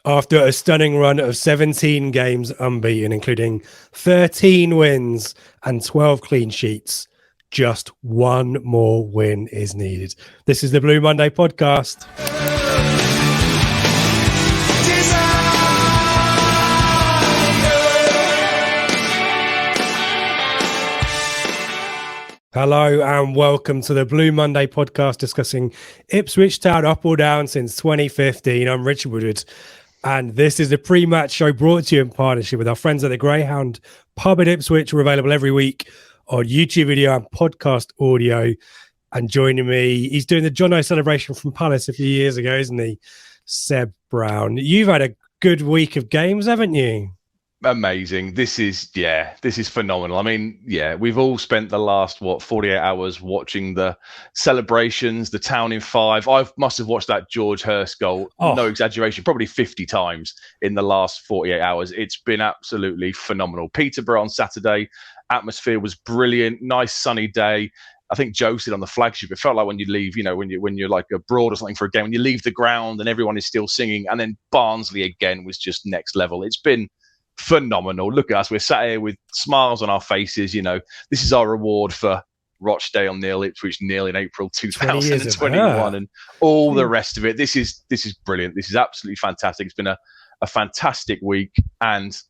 After a stunning run of 17 games unbeaten, including 13 wins and 12 clean sheets, just one more win is needed. This is the Blue Monday podcast. Hello and welcome to the Blue Monday podcast discussing Ipswich Town up or down since 2015. I'm Richard Woodward and this is the Prematch show brought to you in partnership with our friends at the Greyhound Pub at Ipswich. We're available every week on YouTube video and podcast audio. And joining me, he's doing the John O celebration from Palace a few years ago, isn't he? Seb Brown. You've had a good week of games, haven't you? Amazing. This is phenomenal. I mean, we've all spent the last 48 hours watching the celebrations, the town in five. I must have watched that George Hurst goal, no exaggeration, probably 50 times in the last 48 hours. It's been absolutely phenomenal. Peterborough on Saturday, atmosphere was brilliant, nice sunny day. I think Joe said on the Flagship, it felt like when you leave, when you're like abroad or something for a game, when you leave the ground and everyone is still singing, and then Barnsley again was just next level. It's been phenomenal. Look at us. We're sat here with smiles on our faces. This is our reward for Rochdale nil, Ipswich nil in April 2021 and all the rest of it. This is brilliant. This is absolutely fantastic. It's been a fantastic week and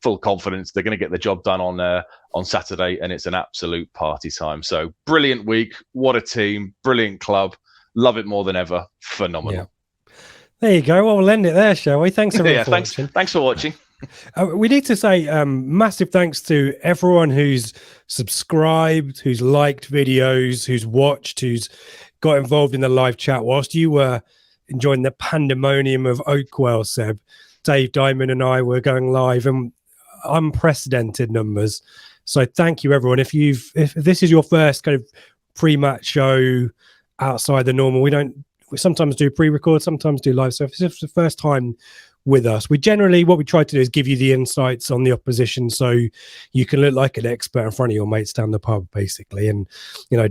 full confidence they're going to get the job done on Saturday, and it's an absolute party time. So brilliant week. What a team. Brilliant club. Love it more than ever. Phenomenal. Yeah. There you go. Well, we'll end it there, shall we? Thanks everyone for watching. Thanks for watching. We need to say massive thanks to everyone who's subscribed, who's liked videos, who's watched, who's got involved in the live chat. Whilst you were enjoying the pandemonium of Oakwell, Seb, Dave Diamond and I were going live, and unprecedented numbers. So thank you, everyone. If this is your first kind of pre-match show outside the normal, we sometimes do pre-record, sometimes do live. So if this is the first time with us, what we try to do is give you the insights on the opposition so you can look like an expert in front of your mates down the pub, basically, and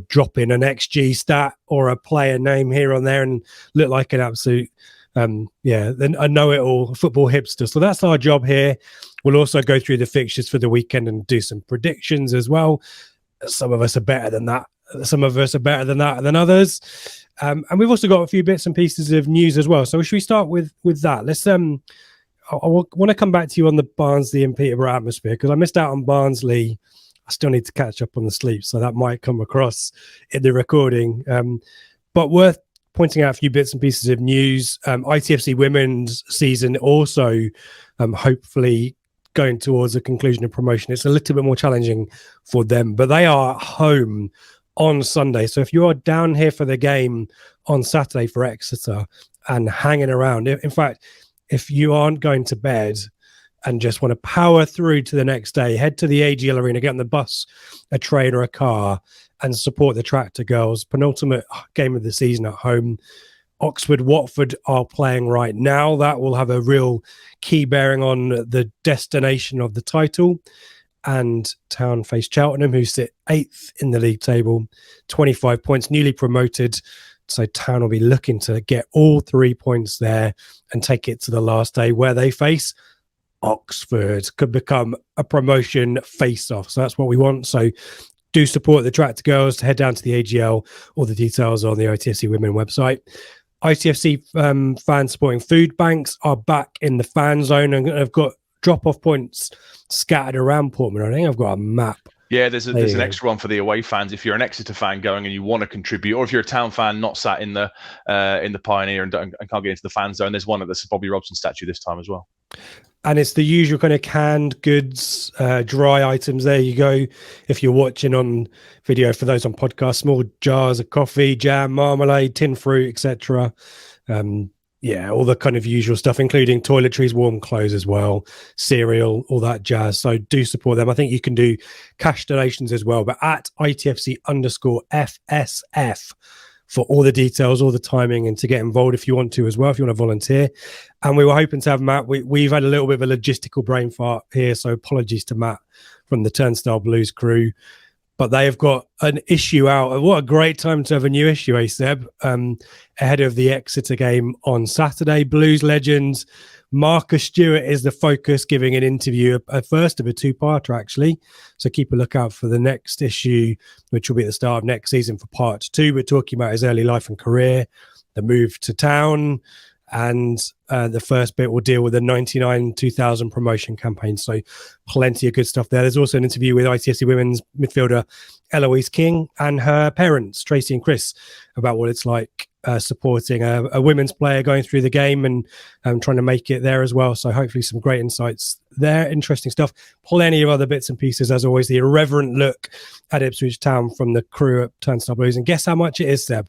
drop in an XG stat or a player name here and there and look like an absolute then a know-it-all football hipster. So that's our job here. We'll also go through the fixtures for the weekend and do some predictions as well. Some of us are better than that. Some of us are better than that than others. And we've also got a few bits and pieces of news as well. So should we start with that? Let's I want to come back to you on the Barnsley and Peterborough atmosphere, because I missed out on Barnsley. I still need to catch up on the sleep, so that might come across in the recording. But worth pointing out a few bits and pieces of news. ITFC women's season also hopefully going towards a conclusion of promotion. It's a little bit more challenging for them, but they are home on Sunday. So if you are down here for the game on Saturday for Exeter and hanging around, in fact, if you aren't going to bed and just want to power through to the next day, head to the AGL Arena, get on the bus, a train or a car and support the Tractor Girls. Penultimate game of the season at home. Oxford, Watford are playing right now. That will have a real key bearing on the destination of the title. And Town face Cheltenham, who sit 8th in the league table, 25 points, newly promoted. So Town will be looking to get all 3 points there and take it to the last day, where they face Oxford. Could become a promotion face-off. So that's what we want. So do support the Tractor Girls. Head down to the AGL. All the details on the ITFC Women website. ITFC fans supporting food banks are back in the fan zone and have got drop-off points scattered around Portman. I think I've got a map. Yeah, there's an extra one for the away fans if you're an Exeter fan going and you want to contribute, or if you're a Town fan not sat in the Pioneer and can't get into the fan zone. There's one at the Bobby Robson statue this time as well. And it's the usual kind of canned goods, dry items. There you go. If you're watching on video, for those on podcast, small jars of coffee, jam, marmalade, tin fruit, etc. All the kind of usual stuff, including toiletries, warm clothes as well, cereal, all that jazz. So do support them. I think you can do cash donations as well, but at ITFC_FSF for all the details, all the timing, and to get involved if you want to as well, if you want to volunteer. And we were hoping to have Matt. We've had a little bit of a logistical brain fart here, so apologies to Matt from the Turnstile Blues crew. But they have got an issue out. What a great time to have a new issue, Seb? Ahead of the Exeter game on Saturday. Blues legend Marcus Stewart is the focus, giving an interview, a first of a two-parter, actually. So keep a lookout for the next issue, which will be at the start of next season for part 2. We're talking about his early life and career, the move to town, and the first bit will deal with the 99-2000 promotion campaign. So plenty of good stuff there. There's also an interview with ITFC women's midfielder Eloise King and her parents, Tracy and Chris, about what it's like supporting a women's player going through the game and trying to make it there as well. So hopefully some great insights there. Interesting stuff. Plenty of other bits and pieces, as always. The irreverent look at Ipswich Town from the crew at Turnstile Blues. And guess how much it is, Seb?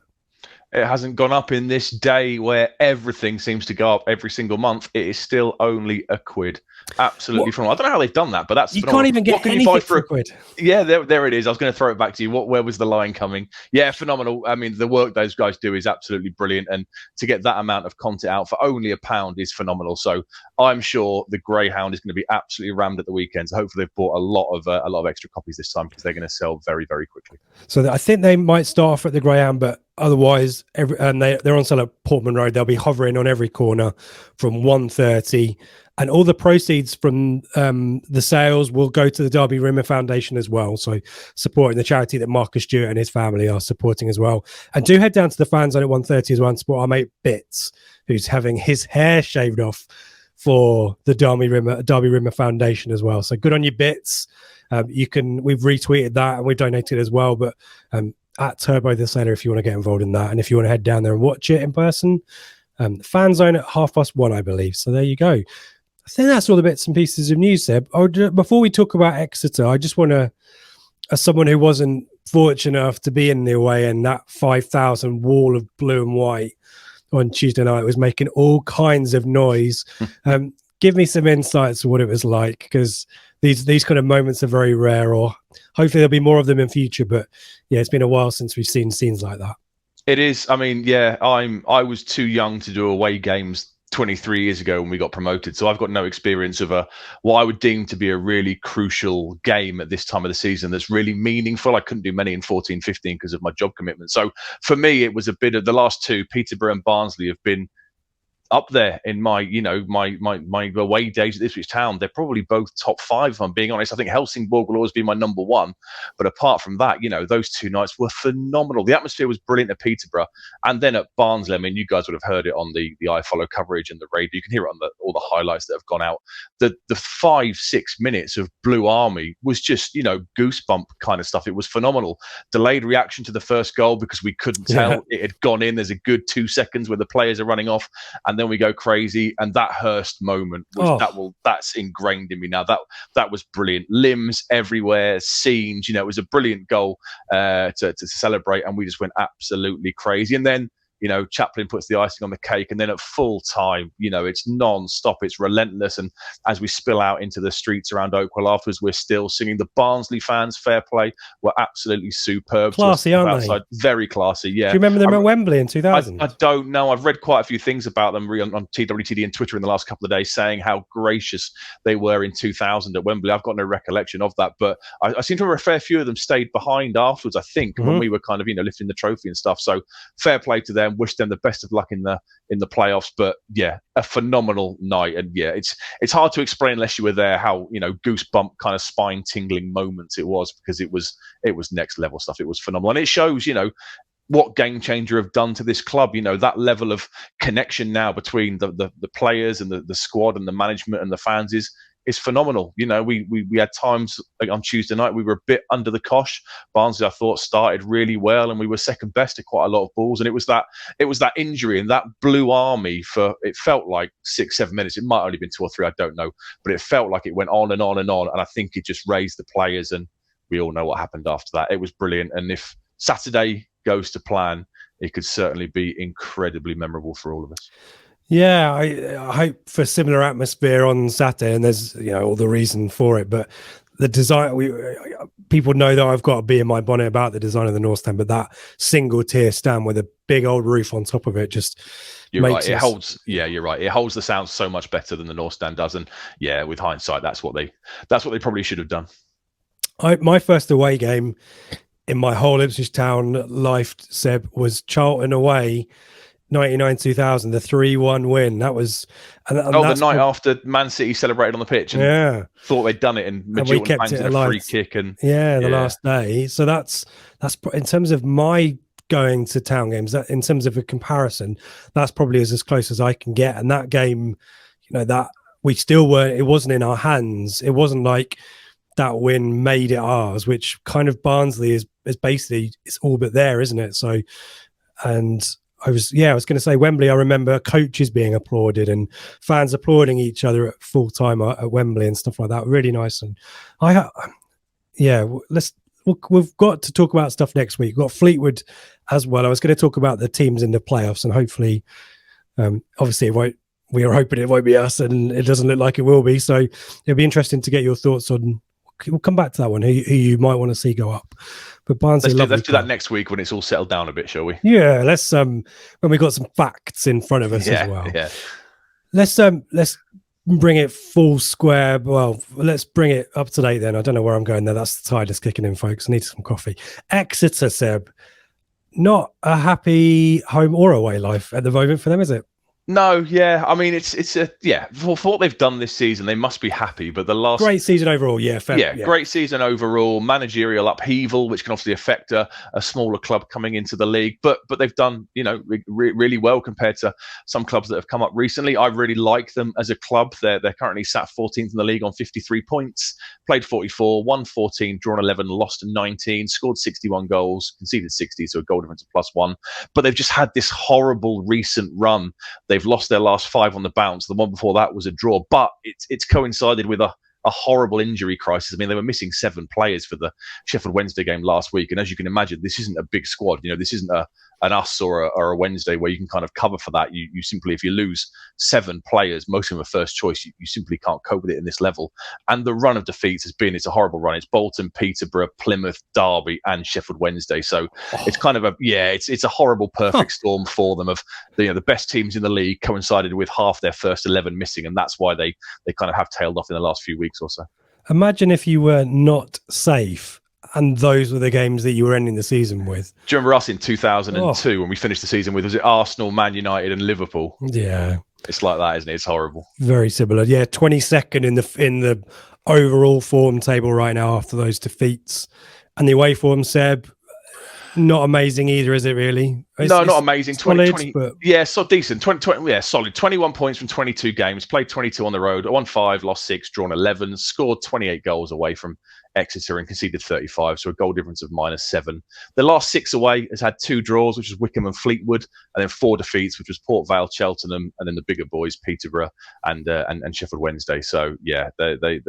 It hasn't gone up in this day where everything seems to go up every single month. It is still only £1. Absolutely phenomenal. I don't know how they've done that, but that's you phenomenal. Can't even get anything for £1. Yeah, there it is. I was going to throw it back to you. Where was the line coming? Yeah, phenomenal. I mean, the work those guys do is absolutely brilliant, and to get that amount of content out for only £1 is phenomenal. So I'm sure the Greyhound is going to be absolutely rammed at the weekend. So hopefully they've bought a lot of extra copies this time, because they're going to sell very, very quickly. So I think they might start off at the Greyhound, but otherwise, they're on sale at Portman Road. They'll be hovering on every corner from 1:30, and all the proceeds from the sales will go to the Derby Rimmer Foundation as well. So supporting the charity that Marcus Stewart and his family are supporting as well. And do head down to the fan zone at 1:30 as well and support our mate Bits, who's having his hair shaved off for the Derby Rimmer Foundation as well. So good on you, Bits. We've retweeted that and we've donated as well. But at Turbo the Sailor, if you want to get involved in that, and if you want to head down there and watch it in person, fan zone at 1:30, I believe. So there you go. I think that's all the bits and pieces of news, Seb. Before we talk about Exeter, I just want to, as someone who wasn't fortunate enough to be in the away end, that 5,000 wall of blue and white on Tuesday night was making all kinds of noise. Give me some insights of what it was like, because these kind of moments are very rare, or hopefully there'll be more of them in future. But yeah, it's been a while since we've seen scenes like that. It is. I mean, yeah, I was too young to do away games 23 years ago when we got promoted, so I've got no experience of what I would deem to be a really crucial game at this time of the season that's really meaningful. I couldn't do many in 14-15 because of my job commitment. So for me, it was a bit of the last two. Peterborough and Barnsley have been up there in my away days at Ipswich Town. They're probably both top 5, if I'm being honest. I think Helsingborg will always be my number 1, but apart from that, those 2 nights were phenomenal. The atmosphere was brilliant at Peterborough, and then at Barnsley, I mean, you guys would have heard it on the iFollow coverage and the radio. You can hear it on all the highlights that have gone out. The 5-6 minutes of Blue Army was just goosebump kind of stuff. It was phenomenal. Delayed reaction to the first goal because we couldn't tell it had gone in. There's a good 2 seconds where the players are running off, and then we go crazy. And that Hurst moment, that's ingrained in me now. That was brilliant. Limbs everywhere, scenes. It was a brilliant goal to celebrate, and we just went absolutely crazy. And then Chaplin puts the icing on the cake, and then at full time, it's non-stop, it's relentless. And as we spill out into the streets around Oakwell afterwards, we're still singing. The Barnsley fans, fair play, were absolutely superb. Classy, aren't they? Very classy, yeah. Do you remember them at Wembley in 2000? I don't know. I've read quite a few things about them on TWTD and Twitter in the last couple of days, saying how gracious they were in 2000 at Wembley. I've got no recollection of that, but I seem to remember a fair few of them stayed behind afterwards, I think, when we were kind of lifting the trophy and stuff. So fair play to them. Wish them the best of luck in the playoffs. But yeah, a phenomenal night. And yeah, it's hard to explain unless you were there how goosebump kind of spine tingling moments it was, because it was next level stuff. It was phenomenal, and it shows what Game Changer have done to this club. That level of connection now between the players and the squad and the management and the fans is phenomenal. We had times, like on Tuesday night, we were a bit under the cosh. Barnsley, I thought, started really well, and we were second best at quite a lot of balls. And it was that injury and that Blue Army for, it felt like 6-7 minutes. It might have only been 2 or 3, I don't know, but it felt like it went on and on and on. And I think it just raised the players, and we all know what happened after that. It was brilliant. And if Saturday goes to plan, it could certainly be incredibly memorable for all of us. Yeah, I hope for similar atmosphere on Saturday, and there's all the reason for it. But the design, people know that I've got to be in my bonnet about the design of the North Stand, but that single tier stand with a big old roof on top of it just you're right. It holds. Yeah, you're right. It holds the sound so much better than the North Stand does. And yeah, with hindsight, that's what they probably should have done. My first away game in my whole Ipswich Town life, Seb, was Charlton away 99-2000, the 3-1 win. That was, and The that's night after Man City celebrated on the pitch and yeah, thought they'd done it, and and we Magilton kept banged it in a alive. free kick, and the last day. So that's in terms of my going to town games. That in terms of a comparison, that's probably as close as I can get. And that game, that we still were. It wasn't in our hands. It wasn't like that win made it ours, which kind of Barnsley is basically, it's all but there, isn't it? So, and I was going to say Wembley. I remember coaches being applauded and fans applauding each other at full time at Wembley and stuff like that. Really nice. And we've got to talk about stuff next week. We've got Fleetwood as well. I was going to talk about the teams in the playoffs, and hopefully, obviously it won't. We are hoping it won't be us, and it doesn't look like it will be. So it'll be interesting to get your thoughts on. We'll come back to that one. Who you might want to see go up. But Barnsley, let's do that next week when it's all settled down a bit, shall we? Yeah, let's when we got some facts in front of us as well. Yeah. Let's bring it full square. Well, let's bring it up to date then. I don't know where I'm going there. That's the tide that's kicking in, folks. I need some coffee. Exeter, Seb. Not a happy home or away life at the moment for them, is it? No, yeah. I mean, it's for what they've done this season, they must be happy. But the last great season overall, great season overall. Managerial upheaval, which can obviously affect a smaller club coming into the league. But they've done really well compared to some clubs that have come up recently. I really like them as a club. They're currently sat 14th in the league on 53 points. Played 44, won 14, drawn 11, lost 19, scored 61 goals, conceded 60, so a goal difference of +1. But they've just had this horrible recent run. They've lost their last 5 on the bounce. The one before that was a draw, but it's coincided with a horrible injury crisis. I mean, they were missing 7 players for the Sheffield Wednesday game last week, and as you can imagine, this isn't a big squad. This isn't an us or a Wednesday where you can kind of cover for that. You simply, if you lose 7 players, most of them are first choice, you simply can't cope with it in this level. And the run of defeats it's a horrible run. It's Bolton, Peterborough, Plymouth, Derby, and Sheffield Wednesday. So it's kind of it's a horrible perfect storm for them of the best teams in the league coincided with half their first 11 missing, and that's why they kind of have tailed off in the last few weeks or so. Imagine if you were not safe and those were the games that you were ending the season with. Do you remember us in 2002 when we finished the season with, was it Arsenal, Man United and Liverpool? Yeah. It's like that, isn't it? It's horrible. Very similar. Yeah, 22nd in the overall form table right now after those defeats. And the away form, Seb, not amazing either, is it really? Not amazing. Solid, 20, but... Yeah, so decent. 20, yeah, solid. 21 points from 22 games, played 22 on the road, won 5, lost 6, drawn 11, scored 28 goals away from Exeter and conceded 35, so a goal difference of -7. The last 6 away has had 2 draws, which was Wycombe and Fleetwood, and then 4 defeats, which was Port Vale, Cheltenham, and then the bigger boys, Peterborough and Sheffield Wednesday. So yeah, they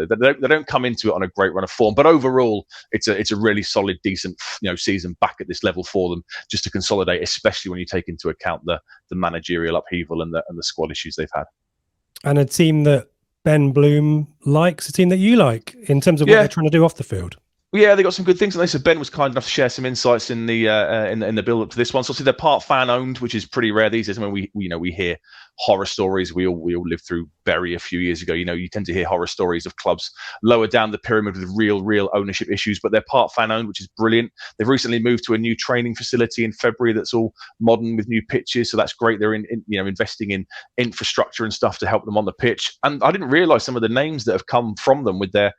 don't come into it on a great run of form, but overall, it's a really solid, decent season back at this level for them, just to consolidate, especially when you take into account the managerial upheaval and the squad issues they've had. And a team that Ben Bloom likes, a team that you like in terms of what they're trying to do off the field. Yeah, they got some good things. And they said Ben was kind enough to share some insights in the build up to this one. So obviously they're part fan owned, which is pretty rare these days. When we hear horror stories, we all lived through Bury a few years ago. You tend to hear horror stories of clubs lower down the pyramid with real ownership issues, but they're part fan owned, which is brilliant. They've recently moved to a new training facility in February that's all modern with new pitches, so that's great. They're investing in infrastructure and stuff to help them on the pitch. And I didn't realise some of the names that have come from them with their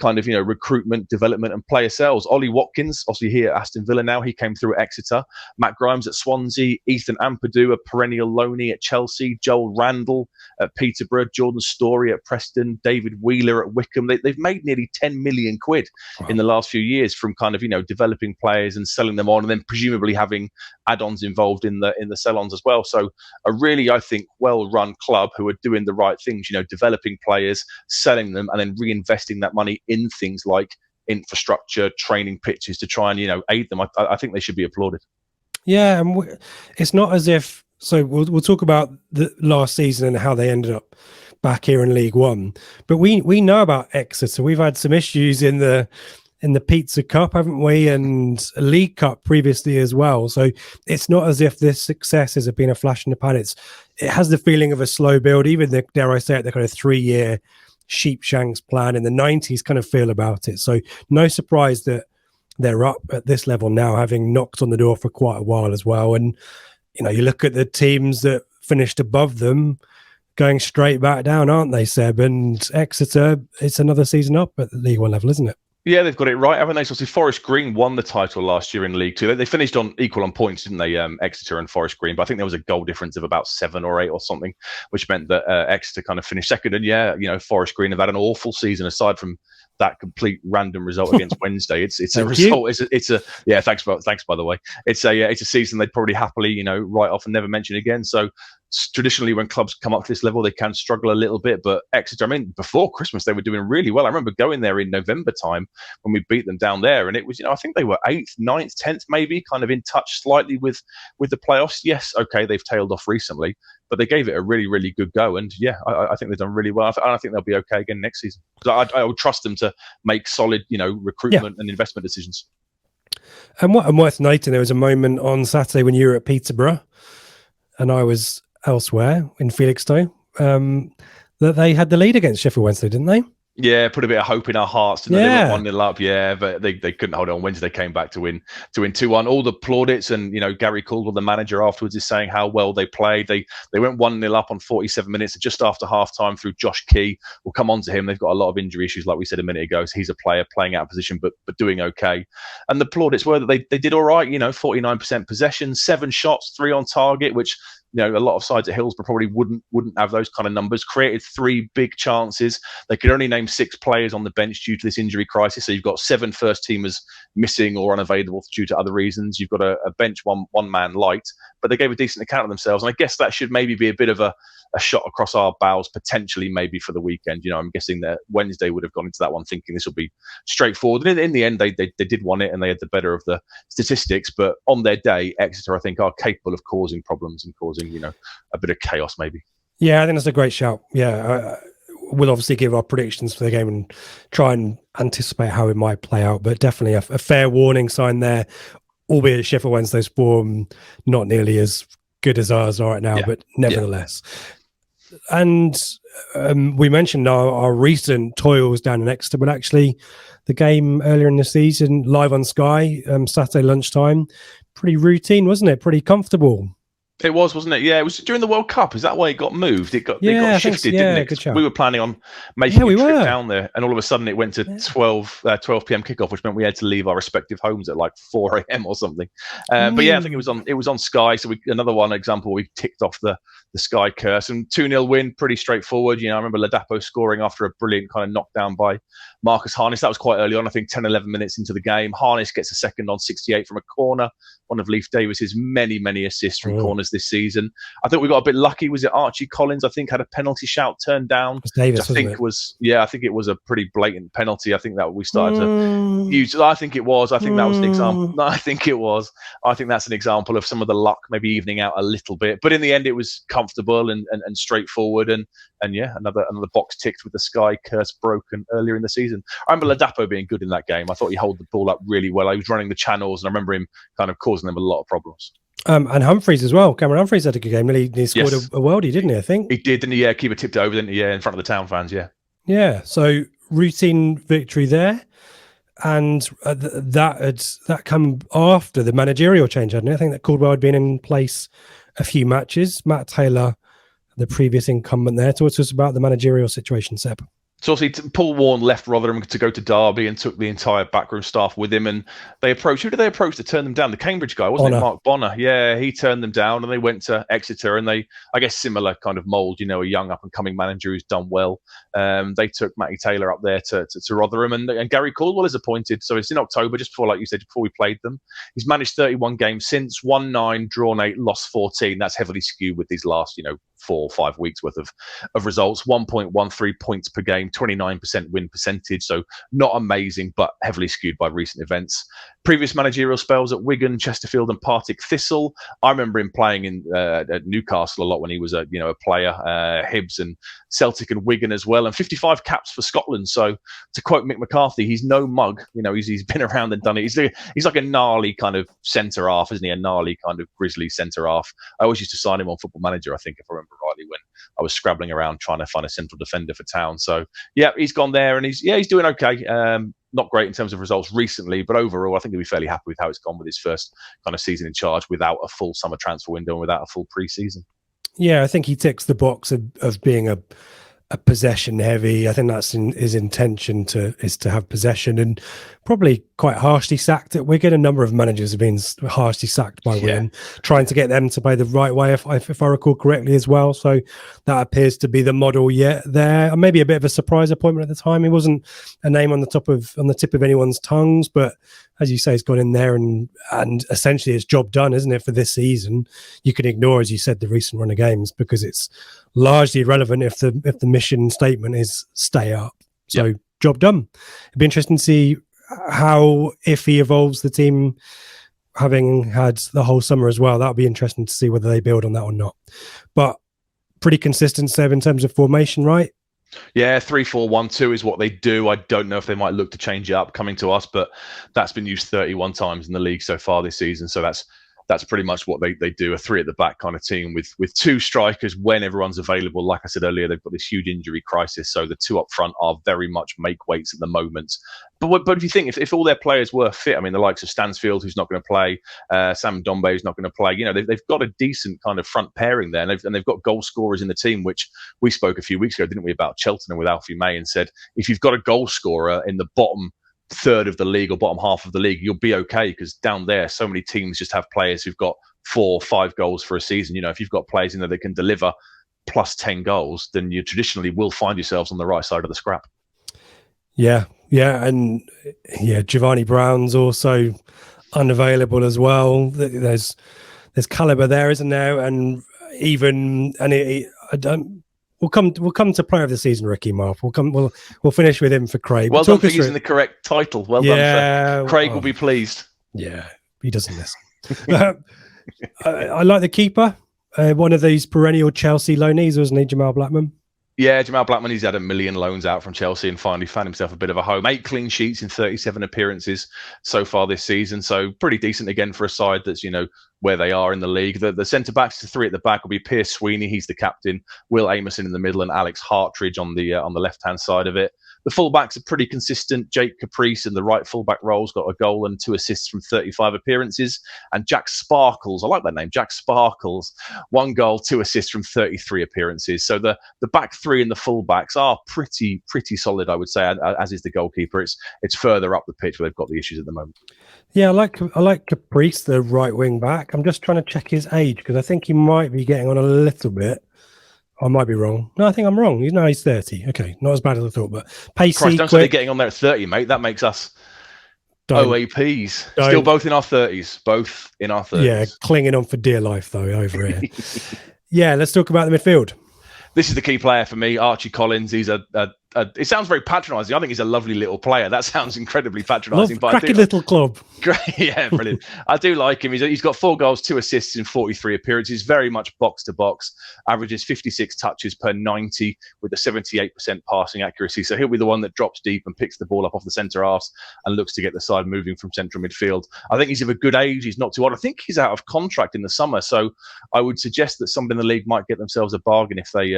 kind of recruitment, development, and player sales. Ollie Watkins, obviously here at Aston Villa now, he came through at Exeter. Matt Grimes at Swansea, Ethan Ampadu, a perennial loanee at Chelsea, Joel Randall at Peterborough, Jordan Story at Preston, David Wheeler at Wycombe. They've made nearly 10 million quid in the last few years from kind of developing players and selling them on, and then presumably having add-ons involved in the sell-ons as well. So a really, I think, well-run club who are doing the right things, developing players, selling them, and then reinvesting that money in things like infrastructure, training pitches to try and aid them. I think they should be applauded. Yeah, and it's not as if. So we'll talk about the last season and how they ended up back here in League One, but we know about Exeter. We've had some issues in the Pizza Cup, haven't we, and League Cup previously as well. So it's not as if this success has been a flash in the pan. It has the feeling of a slow build, even dare I say it, the kind of 3-year Sheepshanks plan in the 90s kind of feel about it. So no surprise that they're up at this level now, having knocked on the door for quite a while as well. And you look at the teams that finished above them going straight back down, aren't they, Seb? And Exeter, it's another season up at the League One level, isn't it? Yeah, they've got it right, haven't they? So obviously Forest Green won the title last year in League Two. They finished on equal on points, didn't they? Exeter and Forest Green, but I think there was a goal difference of about 7 or 8 or something, which meant that Exeter kind of finished second. And Forest Green have had an awful season aside from that complete random result against Wednesday. It's a result. It's a yeah. Thanks by the way. It's a season they'd probably happily write off and never mention again. So traditionally, when clubs come up to this level, they can struggle a little bit. But Exeter, I mean, before Christmas, they were doing really well. I remember going there in November time when we beat them down there, and it was, I think they were 8th, 9th, 10th, maybe, kind of in touch slightly with the playoffs. Yes, okay, they've tailed off recently, but they gave it a really, really good go. And yeah, I think they've done really well. I think they'll be okay again next season. I would trust them to make solid, recruitment and investment decisions. And worth noting, there was a moment on Saturday when you were at Peterborough and I was elsewhere in Felixstowe, that they had the lead against Sheffield Wednesday, didn't they? Yeah, put a bit of hope in our hearts. They went 1-0 up, but they couldn't hold it on Wednesday. They came back to win 2-1. All the plaudits, and Gary Caldwell, the manager, afterwards is saying how well they played. They went 1-0 up on 47 minutes, just after half time through Josh Key. We'll come on to him. They've got a lot of injury issues, like we said a minute ago. So he's a player playing out of position, but doing okay. And the plaudits were that they did all right. 49% possession, 7 shots, 3 on target, which a lot of sides at Hillsborough probably wouldn't have those kind of numbers. Created 3 big chances. They could only name 6 players on the bench due to this injury crisis. So you've got 7 first-teamers missing or unavailable due to other reasons. You've got a bench one man light, but they gave a decent account of themselves. And I guess that should maybe be a bit of a shot across our bows, potentially maybe for the weekend. I'm guessing that Wednesday would have gone into that one thinking this will be straightforward. And in the end, they did want it and they had the better of the statistics. But on their day, Exeter, I think, are capable of causing problems and causing, a bit of chaos maybe. Yeah, I think that's a great shout. Yeah, we'll obviously give our predictions for the game and try and anticipate how it might play out. But definitely a fair warning sign there, albeit Sheffield Wednesday's form not nearly as good as ours are right now, but nevertheless. And we mentioned our recent toils down in Exeter, but actually the game earlier in the season, live on Sky, Saturday lunchtime, pretty routine, wasn't it? Pretty comfortable. It was, wasn't it? Yeah, it was during the World Cup. Is that why it got moved? It got shifted, didn't it? We were planning on making a trip down there, and all of a sudden it went to 12 p.m. kickoff, which meant we had to leave our respective homes at like 4 a.m. or something. But yeah, I think it was on Sky. So another one example, we ticked off the Sky curse, and 2-0 win, pretty straightforward. I remember Ladapo scoring after a brilliant kind of knockdown by Marcus Harness. That was quite early on, I think 10, 11 minutes into the game. Harness gets a second on 68 from a corner. One of Leif Davis's many, many assists from corners this season. I think we got a bit lucky. Was it Archie Collins? I think had a penalty shout turned down. Davis, I think it was a pretty blatant penalty. I think that we started to use. I think it was. I think that was an example. No, I think it was. I think that's an example of some of the luck maybe evening out a little bit. But in the end, it was comfortable and straightforward. And yeah, another box ticked with the Sky curse broken earlier in the season. I remember Ladapo being good in that game. I thought he held the ball up really well. He was running the channels, and I remember him kind of causing them a lot of problems. And Humphreys as well. Cameron Humphreys had a good game. He scored a worldie, didn't he? I think he did, didn't he? Yeah, keeper tipped it over, didn't he? Yeah, in front of the town fans. Yeah. Yeah. So routine victory there, and that come after the managerial change, hadn't it? I think that Caldwell had been in place a few matches. Matt Taylor, the previous incumbent there. Talk to us about the managerial situation, Seb. So obviously, Paul Warne left Rotherham to go to Derby and took the entire backroom staff with him. And who did they approach to turn them down? The Cambridge guy, wasn't it? Mark Bonner. Yeah, he turned them down, and they went to Exeter. And I guess, similar kind of mould. A young up and coming manager who's done well. They took Matty Taylor up there to Rotherham, and Gary Caldwell is appointed. So it's in October, just before, like you said, before we played them. He's managed 31 games since, won 9, drawn 8, lost 14. That's heavily skewed with these last, 4 or 5 weeks worth of results. 1.13 points per game, 29% win percentage. So not amazing, but heavily skewed by recent events. Previous managerial spells at Wigan, Chesterfield, and Partick Thistle. I remember him playing in at Newcastle a lot when he was a player. Hibs and Celtic and Wigan as well, and 55 caps for Scotland. So to quote Mick McCarthy, he's no mug. He's been around and done it. He's like a gnarly kind of centre half, isn't he? A gnarly kind of grizzly centre half. I always used to sign him on Football Manager, I think, if I remember rightly, when I was scrabbling around trying to find a central defender for Town. So yeah, he's gone there and he's doing okay. not great in terms of results recently, but overall, I think he'll be fairly happy with how it's gone with his first kind of season in charge without a full summer transfer window and without a full pre-season. Yeah, I think he ticks the box of being a possession heavy. I think that's his intention is to have possession, and probably quite harshly sacked at Wigan. A number of managers have been harshly sacked by Wigan, trying to get them to play the right way, if I recall correctly as well. So that appears to be the model there. Maybe a bit of a surprise appointment at the time. He wasn't a name on the tip of anyone's tongues, but as you say, he's gone in there and essentially it's job done, isn't it, for this season? You can ignore, as you said, the recent run of games because it's largely irrelevant if the mission statement is stay up. So job done. It'd be interesting to see how, if he evolves the team, having had the whole summer as well. That'll be interesting to see whether they build on that or not. But pretty consistent, Seb, in terms of formation, right? Yeah, 3-4-1-2 is what they do. I don't know if they might look to change it up coming to us, but that's been used 31 times in the league so far this season. So that's pretty much what they do, a three at the back kind of team with two strikers when everyone's available. Like I said earlier, they've got this huge injury crisis. So the two up front are very much make weights at the moment. But if you think, if all their players were fit, I mean, the likes of Stansfield, who's not going to play, Sam Dombe, who's not going to play, they've got a decent kind of front pairing there. And they've got goal scorers in the team, which we spoke a few weeks ago, didn't we, about Cheltenham with Alfie May, and said, if you've got a goal scorer in the bottom third of the league or bottom half of the league, you'll be okay, because down there so many teams just have players who've got 4 or 5 goals for a season. If you've got players in there that can deliver plus 10 goals, then you traditionally will find yourselves on the right side of the scrap. And Giovanni Brown's also unavailable as well. There's caliber there, isn't there? And We'll come to player of the season, Ricky Marth. We'll finish with him for Craig. Well done for using the correct title. Well done, sir. Craig will be pleased. Yeah, he doesn't listen. I like the keeper. One of these perennial Chelsea loanees, wasn't he, Jamal Blackman? Yeah, Jamal Blackman, he's had a million loans out from Chelsea and finally found himself a bit of a home. 8 clean sheets in 37 appearances so far this season. So pretty decent again for a side that's, where they are in the league. The centre-backs, the 3 at the back, will be Pierce Sweeney, he's the captain, Will Amerson in the middle, and Alex Hartridge on the left-hand side of it. The fullbacks are pretty consistent. Jake Caprice in the right fullback role's got a goal and 2 assists from 35 appearances. And Jack Sparkles, I like that name, Jack Sparkles, 1 goal, 2 assists from 33 appearances. So the back 3 and the fullbacks are pretty solid, I would say, as is the goalkeeper. It's further up the pitch where they've got the issues at the moment. Yeah, I like Caprice, the right wing back. I'm just trying to check his age because I think he might be getting on a little bit. I might be wrong. No, I think I'm wrong. He's 30. Okay, not as bad as I thought, but pacey. Christ, don't say they're getting on there at 30, mate. That makes us OAPs. Still both in our 30s. Both in our 30s. Yeah, clinging on for dear life, though, over here. Yeah, let's talk about the midfield. This is the key player for me, Archie Collins. He's it sounds very patronising. I think he's a lovely little player. That sounds incredibly patronising. Cracking little club. Great, yeah, brilliant. I do like him. He's got 4 goals, 2 assists in 43 appearances. Very much box to box. Averages 56 touches per 90 with a 78% passing accuracy. So he'll be the one that drops deep and picks the ball up off the centre arse and looks to get the side moving from central midfield. I think he's of a good age. He's not too old. I think he's out of contract in the summer. So I would suggest that somebody in the league might get themselves a bargain if they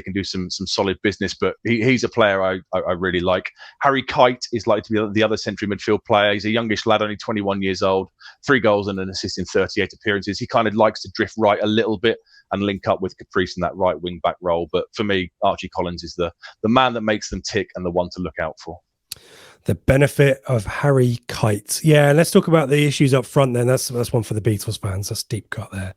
can do some solid business. But he's a player I really like. Harry Kite is likely to be the other central midfield player. He's a youngish lad, only 21 years old, 3 goals and an assist in 38 appearances. He kind of likes to drift right a little bit and link up with Caprice in that right wing back role. But for me, Archie Collins is the man that makes them tick and the one to look out for. The benefit of Harry Kite. Yeah, let's talk about the issues up front then. That's one for the Beatles fans. That's deep cut there.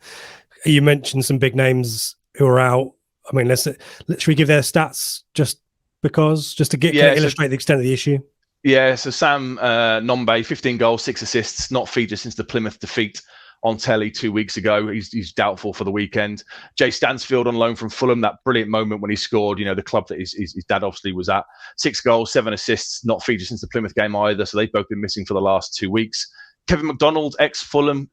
You mentioned some big names who are out. I mean, should we give their stats just to illustrate the extent of the issue? Yeah, so Sam Nombe, 15 goals, 6 assists, not featured since the Plymouth defeat on telly 2 weeks ago. He's doubtful for the weekend. Jay Stansfield on loan from Fulham, that brilliant moment when he scored, the club that his dad obviously was at. 6 goals, 7 assists, not featured since the Plymouth game either, so they've both been missing for the last 2 weeks. Kevin McDonald, ex-Fulham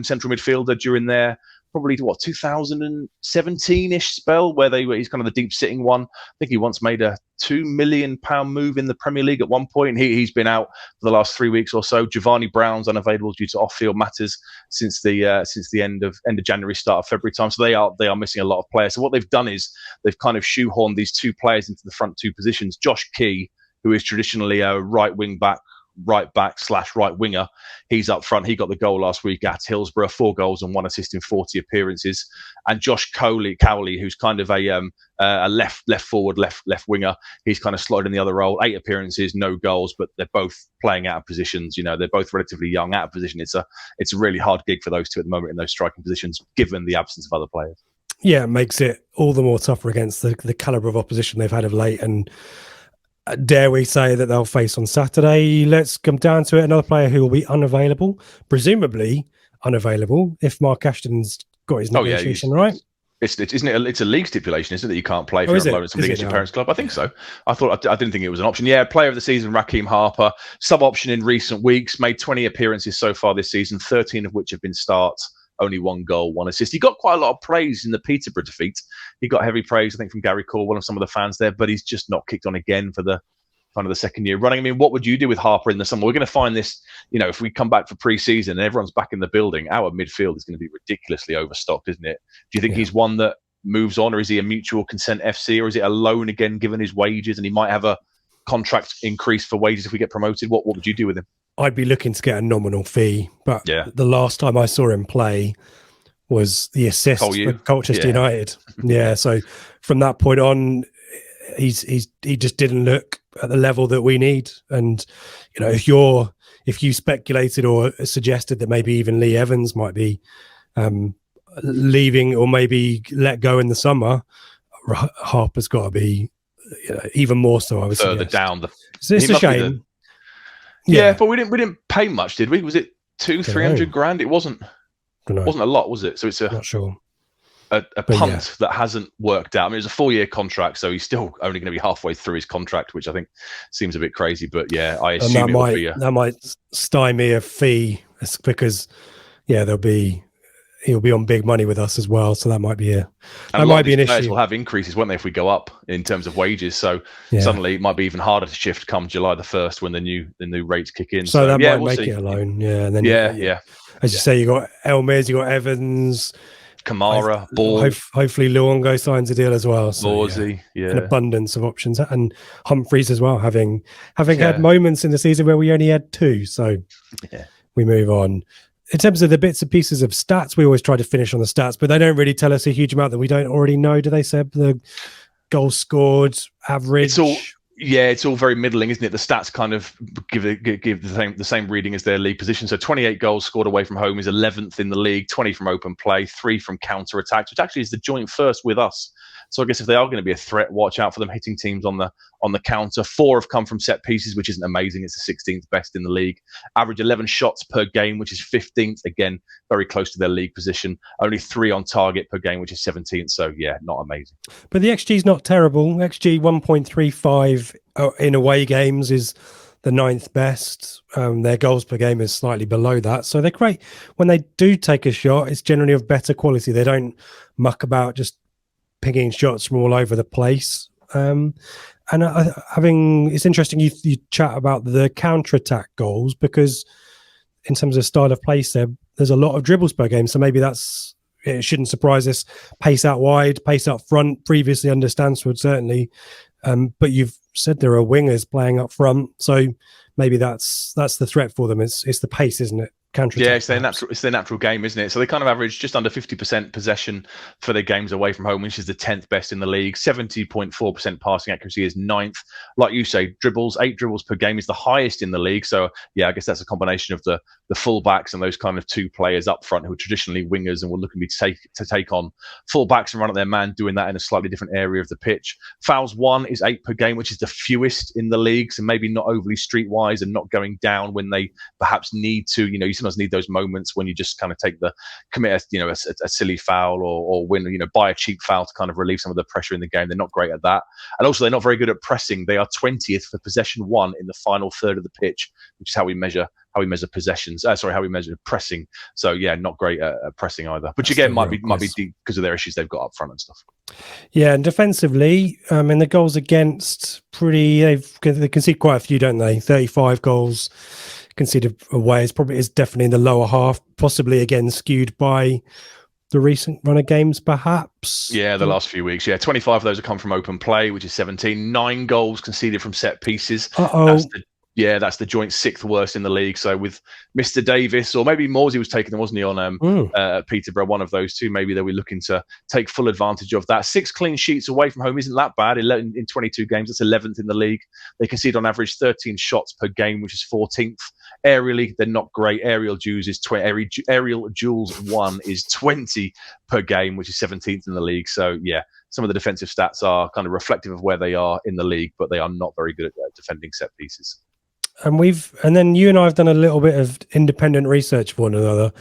central midfielder during their probably 2017-ish spell where he's kind of the deep sitting one. I think he once made a £2 million move in the Premier League at one point. He's been out for the last 3 weeks or so. Giovanni Brown's unavailable due to off-field matters since the end of January, start of February time. So they are missing a lot of players. So what they've done is they've kind of shoehorned these 2 players into the front 2 positions. Josh Key, who is traditionally a right back / right winger. He's up front. He got the goal last week at Hillsborough, 4 goals and 1 assist in 40 appearances. And Josh Cowley, who's kind of a left forward, left winger. He's kind of slotted in the other role. 8 appearances, no goals, but they're both playing out of positions. They're both relatively young, out of position. It's a really hard gig for those two at the moment in those striking positions, given the absence of other players. Yeah, it makes it all the more tougher against the calibre of opposition they've had of late. And dare we say that they'll face on Saturday? Let's come down to it. Another player who will be unavailable, presumably unavailable, if Mark Ashton's got his negotiation right. Isn't it? It's a league stipulation, isn't it? That you can't play for a loan at somebody against your parents' club. I think so. I didn't think it was an option. Yeah, player of the season, Raheem Harper, sub option in recent weeks, made 20 appearances so far this season, 13 of which have been starts. Only 1 goal, 1 assist. He got quite a lot of praise in the Peterborough defeat. He got heavy praise, I think, from Gary Corwell and some of the fans there, but he's just not kicked on again for the kind of the second year running. I mean, what would you do with Harper in the summer? We're going to find this, if we come back for pre-season and everyone's back in the building, our midfield is going to be ridiculously overstocked, isn't it? Do you think he's one that moves on, or is he a mutual consent FC, or is it a loan again, given his wages, and he might have a contract increase for wages if we get promoted? What would you do with him? I'd be looking to get a nominal fee, but the last time I saw him play was the assist for Colchester United. So from that point on, he just didn't look at the level that we need. And if you speculated or suggested that maybe even Lee Evans might be leaving or maybe let go in the summer, Harper's got to be even more so. I would further down. It's a shame. Yeah, but we didn't pay much, did we? Was it 200-300 grand? It wasn't a lot, was it? So it's not sure. A punt that hasn't worked out. I mean, it's a 4-year contract, so he's still only going to be halfway through his contract, which I think seems a bit crazy. But I assume that might stymie a fee, because he'll be on big money with us as well, so that might be an issue. Will have increases, won't they, if we go up in terms of wages? So suddenly it might be even harder to shift come July the 1st when the new rates kick in. So that might make it a loan. Yeah, and then as you say, you got Elmers, you got Evans, Kamara, Ball. Hopefully Luongo signs a deal as well. So, an abundance of options, and Humphreys as well, having had moments in the season where we only had 2. So we move on. In terms of the bits and pieces of stats, we always try to finish on the stats, but they don't really tell us a huge amount that we don't already know. Do they, Seb? The goals scored, average? It's all very middling, isn't it? The stats kind of give the same reading as their league position. So 28 goals scored away from home is 11th in the league, 20 from open play, 3 from counter attacks, which actually is the joint first with us. So I guess if they are going to be a threat, watch out for them hitting teams on the counter. 4 have come from set pieces, which isn't amazing. It's the 16th best in the league. Average 11 shots per game, which is 15th. Again, very close to their league position. Only 3 on target per game, which is 17th. So not amazing. But the XG is not terrible. XG 1.35 in away games is the 9th best. Their goals per game is slightly below that. So they're great. When they do take a shot, it's generally of better quality. They don't muck about just picking shots from all over the place. It's interesting you chat about the counter-attack goals, because in terms of style of play, there's a lot of dribbles per game. So maybe it shouldn't surprise us. Pace out wide, pace up front, previously under Stansford, certainly. But you've said there are wingers playing up front. So maybe that's the threat for them. It's the pace, isn't it? It's their natural game, isn't it? So they kind of average just under 50% possession for their games away from home, which is the 10th best in the league. 70.4% passing accuracy is 9th. Like you say, 8 dribbles per game is the highest in the league. So I guess that's a combination of the fullbacks and those kind of 2 players up front who are traditionally wingers and will look to take on fullbacks and run at their man, doing that in a slightly different area of the pitch. Fouls 1 is 8 per game, which is the fewest in the league. So maybe not overly streetwise and not going down when they perhaps need to. You sometimes need those moments when you just kind of commit a silly foul or win, buy a cheap foul to kind of relieve some of the pressure in the game. They're not great at that. And also they're not very good at pressing. They are 20th for possession 1 in the final third of the pitch, which is how we measure possessions. How we measure pressing. So not great at pressing either. Which again might be because of their issues they've got up front and stuff. Yeah, and defensively, in the goals against, they concede quite a few, don't they? 35 goals conceded away. It's definitely in the lower half, possibly again skewed by the recent run of games, perhaps? Yeah, the last few weeks. Yeah, 25 of those have come from open play, which is 17. 9 goals conceded from set pieces. Uh-oh. That's the joint 6th worst in the league. So with Mr. Davis, or maybe Morsey was taking them, wasn't he, on Peterborough, one of those two. Maybe they'll be looking to take full advantage of that. 6 clean sheets away from home isn't that bad. 11 in 22 games, that's 11th in the league. They concede on average 13 shots per game, which is 14th. Aerially, they're not great. Aerial duels 1 is 20 per game, which is 17th in the league. So yeah, some of the defensive stats are kind of reflective of where they are in the league, but they are not very good at defending set pieces. And then you and I have done a little bit of independent research for one another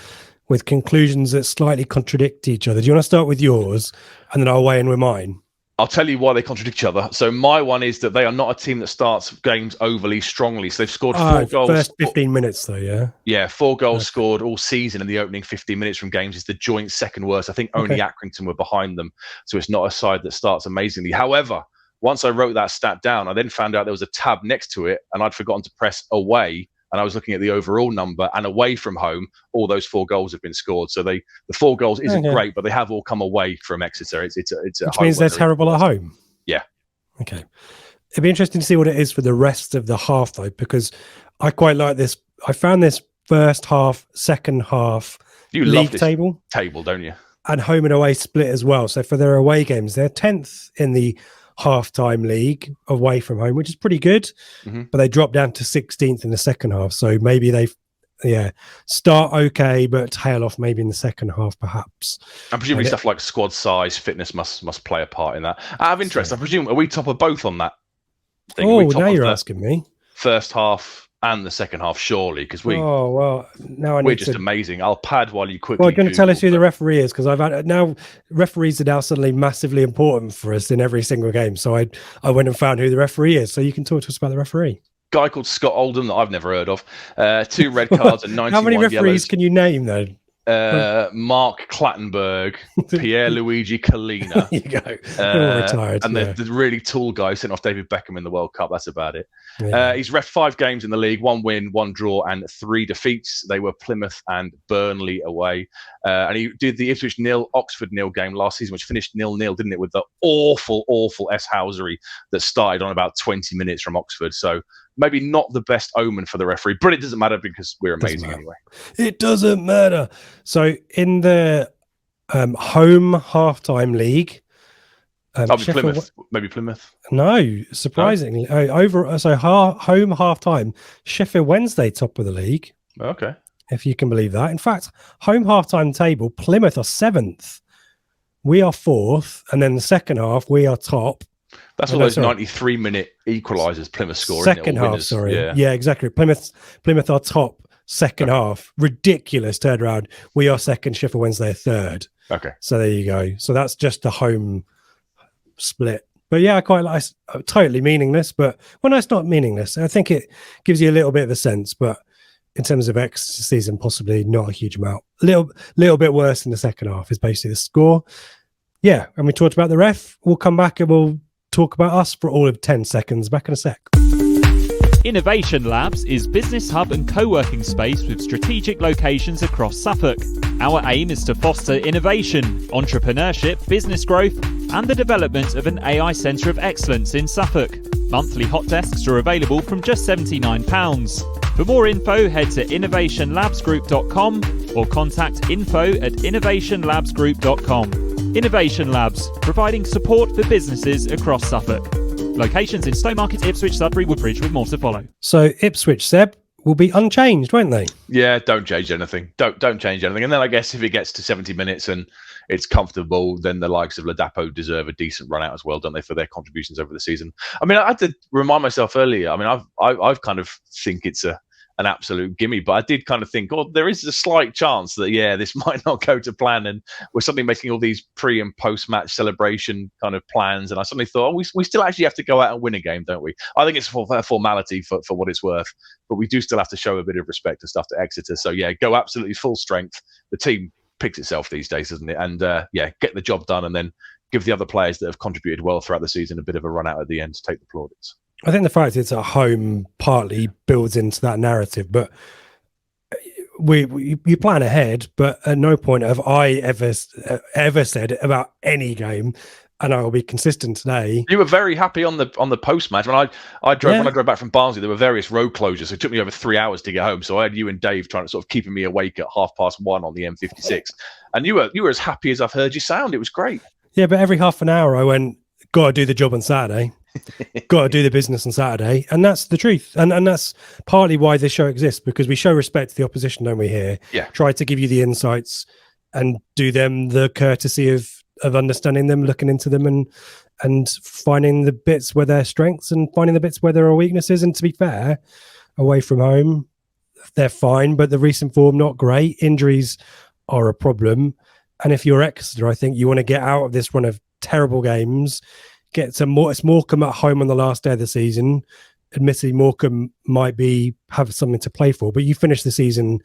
with conclusions that slightly contradict each other. Do you want to start with yours and then I'll weigh in with mine? I'll tell you why they contradict each other. So my one is that they are not a team that starts games overly strongly. So they've scored 4 goals. First 15 minutes though, yeah? Yeah, 4 goals scored all season in the opening 15 minutes from games is the joint 2nd worst. I think only Accrington were behind them. So it's not a side that starts amazingly. However, once I wrote that stat down, I then found out there was a tab next to it and I'd forgotten to press away. And I was looking at the overall number, and away from home, all those 4 goals have been scored. So the 4 goals isn't great, but they have all come away from Exeter. It's which means they're terrible at home. Yeah. Okay. It'd be interesting to see what it is for the rest of the half, though, because I quite like this. I found this first half, second half league table, don't you? And home and away split as well. So for their away games, they're 10th in the half-time league away from home, which is pretty good, but they dropped down to 16th in the second half. So maybe they start okay, but tail off maybe in the second half, perhaps. And presumably stuff like squad size, fitness must play a part in that. Out of interest, I presume, are we top of both on that thing? Oh, now you're asking me. First half and the second half, surely, because now we're just amazing. I'll pad while you quickly. Well, you're going to tell us who the referee is, because referees are now suddenly massively important for us in every single game. So I went and found who the referee is, so you can talk to us about the referee. Guy called Scott Oldham that I've never heard of. 2 red cards and 91 How many referees yellows. Can you name though? Mark Clattenburg, Pierre Luigi Collina. You go. Retired. And the really tall guy who sent off David Beckham in the World Cup. That's about it. Yeah. He's ref 5 games in the league, 1 win, 1 draw, and 3 defeats. They were Plymouth and Burnley away. And he did the Ipswich 0, Oxford 0 game last season, which finished 0-0, didn't it? With the awful S-Housery that started on about 20 minutes from Oxford. So maybe not the best omen for the referee, but it doesn't matter because we're amazing anyway. It doesn't matter. So in the home halftime league, maybe Plymouth. No, surprisingly, home halftime, Sheffield Wednesday top of the league. Okay, if you can believe that. In fact, home halftime table, Plymouth are 7th, we are 4th, and then the second half we are top. That's all those 93-minute equalisers Plymouth scoring. Second half, sorry. Yeah, exactly. Plymouth are top second half. Ridiculous turnaround. We are second, Sheffield Wednesday are 3rd. Okay. So there you go. So that's just the home split. But yeah, I quite like totally meaningless, but no, it's not meaningless. I think it gives you a little bit of a sense, but in terms of X season, possibly not a huge amount. Little bit worse in the second half is basically the score. Yeah, and we talked about the ref. We'll come back and we'll talk about us for all of 10 seconds. Back in a sec. Innovation Labs is business hub and co-working space with strategic locations across Suffolk. Our aim is to foster innovation, entrepreneurship, business growth, and the development of an AI centre of excellence in Suffolk. Monthly hot desks are available from just £79. For more info, head to innovationlabsgroup.com or contact info@innovationlabsgroup.com. Innovation Labs, providing support for businesses across Suffolk. Locations in Stowmarket, Ipswich, Sudbury, Woodbridge, with more to follow. So Ipswich, Seb, will be unchanged, won't they? Yeah, don't change anything. Don't change anything. And then I guess if it gets to 70 minutes and it's comfortable, then the likes of Ladapo deserve a decent run out as well, don't they, for their contributions over the season? I mean, I had to remind myself earlier. I mean, I've kind of think it's an absolute gimme, but I did kind of think, there is a slight chance that this might not go to plan, and we're suddenly making all these pre and post match celebration kind of plans, and I suddenly thought, we still actually have to go out and win a game, don't we? I think it's a formality for what it's worth, but we do still have to show a bit of respect and stuff to Exeter. So go absolutely full strength. The team picks itself these days, doesn't it? And get the job done, and then give the other players that have contributed well throughout the season a bit of a run out at the end to take the plaudits. I think the fact it's at home partly builds into that narrative, but we plan ahead, but at no point have I ever said about any game, and I will be consistent today. You were very happy on the post match. When I drove back from Barnsley, there were various road closures. So it took me over 3 hours to get home. So I had you and Dave trying to sort of keeping me awake at 1:30 on the M56, and you were as happy as I've heard you sound. It was great. Yeah, but every half an hour I went, got to do the job on Saturday. Got to do the business on Saturday, and that's the truth, and that's partly why this show exists, because we show respect to the opposition, don't we? Here, try to give you the insights and do them the courtesy of understanding them, looking into them, and finding the bits where they're strengths and finding the bits where there are weaknesses. And to be fair, away from home, they're fine, but the recent form not great. Injuries are a problem, and if you're Exeter, I think you want to get out of this run of terrible games. Get some more. It's Morecambe at home on the last day of the season. Admittedly, Morecambe might have something to play for, but you finish the season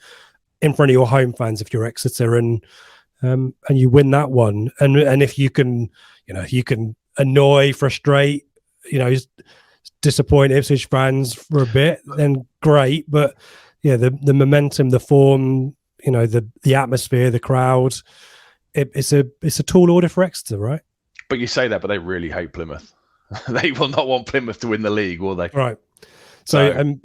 in front of your home fans if you're Exeter, and you win that one. And if you can, you can annoy, frustrate, disappoint Ipswich fans for a bit, then great. But yeah, the momentum, the form, the atmosphere, the crowd, it's a tall order for Exeter, right? But you say that, but they really hate Plymouth. They will not want Plymouth to win the league, will they? Right. So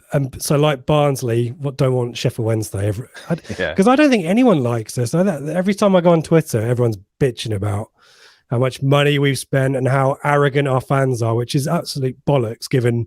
like Barnsley, don't want Sheffield Wednesday, because I don't think anyone likes us. Every time I go on Twitter, everyone's bitching about how much money we've spent and how arrogant our fans are, which is absolute bollocks. Given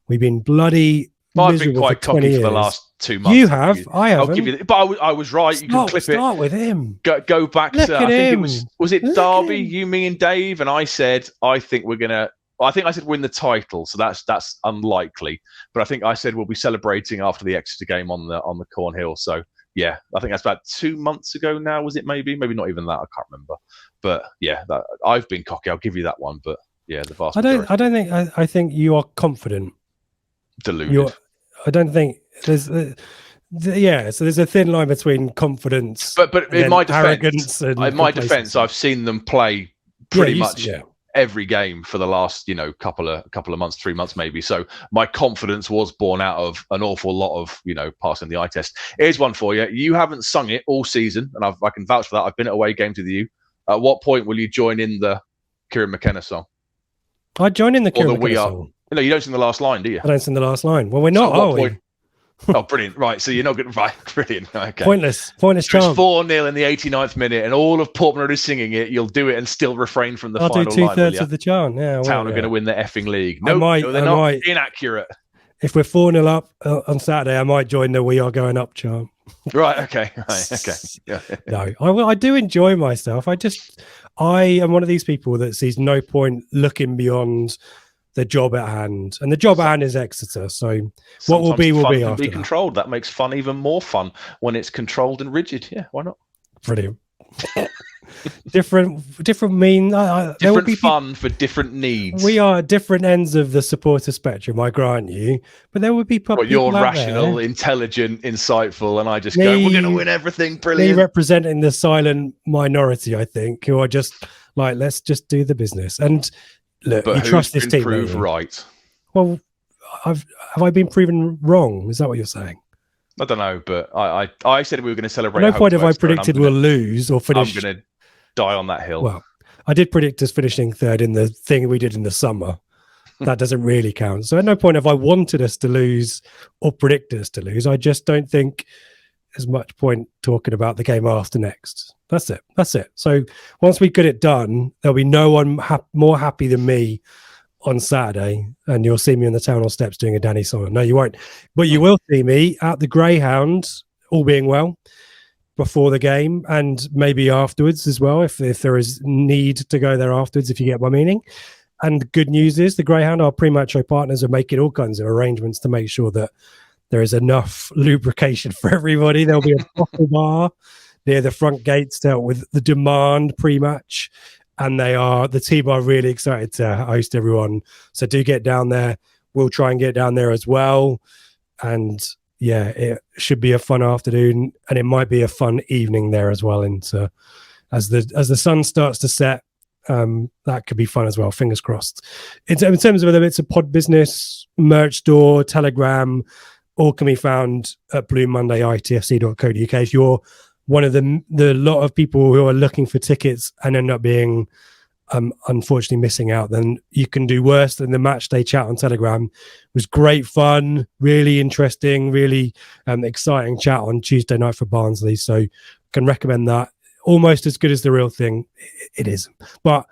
we've been bloody. I've been quite cocky for the last 2 months. You have, I haven't. I'll give you, but I was right. You can clip it. Start with him. Go back Look to. at I think him. Was it Derby? You, me, and Dave, and I said I think we're gonna. I think I said win the title, so that's unlikely. But I think I said we'll be celebrating after the Exeter game on the Cornhill. So yeah, I think that's about 2 months ago now. Was it maybe not even that? I can't remember. But yeah, I've been cocky. I'll give you that one. But yeah, the vast majority. I think you are confident. Deluded. I don't think there's. So there's a thin line between confidence, but in my defense, I've seen them play pretty much every game for the last couple of months, 3 months maybe. So my confidence was born out of an awful lot of passing the eye test. Here's one for you. You haven't sung it all season, and I can vouch for that. I've been at away games with you. At what point will you join in the Kieran McKenna song? I join in the Kieran McKenna song. No, you don't sing the last line, do you? I don't sing the last line. Well, we're not, are we? Oh, brilliant. Right, so you're not good. Right, brilliant. Okay. Pointless It's 4-0 in the 89th minute, and all of Portman Road is singing it. You'll do it and still refrain from the final line. I'll do 2/3 of the chant, yeah. Town are going to win the effing league. No, they're not. Not inaccurate. If we're 4-0 up on Saturday, I might join the "We Are Going Up" chant. Right, okay. Yeah. No, I do enjoy myself. I am one of these people that sees no point looking beyond the job at hand, and the job at hand is Exeter. So what will be after be controlled. That makes fun even more fun when it's controlled and rigid. Yeah, why not? Brilliant. different mean. Different fun for different needs. We are at different ends of the supporter spectrum, I grant you. But there would be people. You're rational, intelligent, insightful, and I just go, "We're going to win everything." Brilliant. Me representing the silent minority, I think, who are just like, let's just do the business and. Look, but you trust this team. Prove right. Well, have I been proven wrong? Is that what you're saying? I don't know, but I said we were going to celebrate. No point have I predicted we'll lose or finish. I'm going to die on that hill. Well, I did predict us finishing third in the thing we did in the summer. That doesn't really count. So at no point have I wanted us to lose or predicted us to lose. I just don't think there's much point talking about the game after next. That's it. So once we get it done, there'll be no one more happy than me on Saturday, and you'll see me on the town hall steps doing a Danny Simon. No, you won't. But you will see me at the Greyhound, all being well, before the game and maybe afterwards as well, if there is need to go there afterwards, if you get my meaning. And the good news is the Greyhound, our Prematch show partners, are making all kinds of arrangements to make sure that there is enough lubrication for everybody. There'll be a bottle bar near the front gates dealt with the demand pre-match, and the team are really excited to host everyone. So do get down there. We'll try and get down there as well. And yeah, it should be a fun afternoon, and it might be a fun evening there as well. And as the sun starts to set, that could be fun as well. Fingers crossed. In terms of whether it's a pod business, merch store, Telegram, all can be found at bluemonday.itfc.co.uk. If you're one of the lot of people who are looking for tickets and end up being unfortunately missing out, then you can do worse than the match day chat on Telegram. It was great fun, really interesting, really exciting chat on Tuesday night for Barnsley. So can recommend that. Almost as good as the real thing. It is, but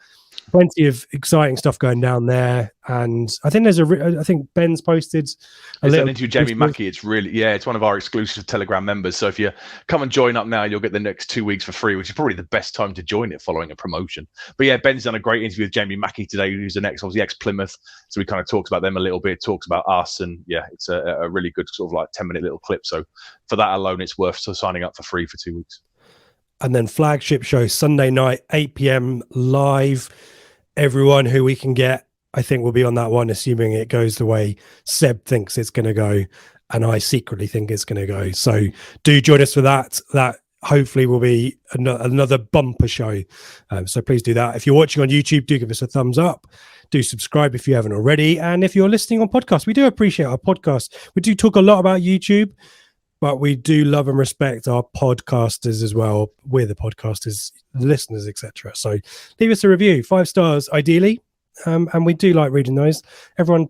plenty of exciting stuff going down there. And I think I think Ben's posted an interview with Jamie Mackey. It's really, it's one of our exclusive Telegram members. So if you come and join up now, you'll get the next 2 weeks for free, which is probably the best time to join it following a promotion. But yeah, Ben's done a great interview with Jamie Mackey today, who's obviously ex-Plymouth. So we kind of talks about them a little bit, talks about us. And yeah, it's a really good sort of like 10-minute little clip. So for that alone, it's worth signing up for free for 2 weeks. And then Flagship show Sunday night, 8 p.m. live. Everyone who we can get, I think, will be on that one, assuming it goes the way Seb thinks it's going to go, and I secretly think it's going to go. So do join us for that. That hopefully will be another bumper show. So please do that. If you're watching on YouTube, do give us a thumbs up. Do subscribe if you haven't already. And if you're listening on podcast, we do appreciate our podcast. We do talk a lot about YouTube, but we do love and respect our podcasters as well. We're the podcasters, the listeners, etc. So leave us a review, 5 stars ideally, and we do like reading those. Everyone,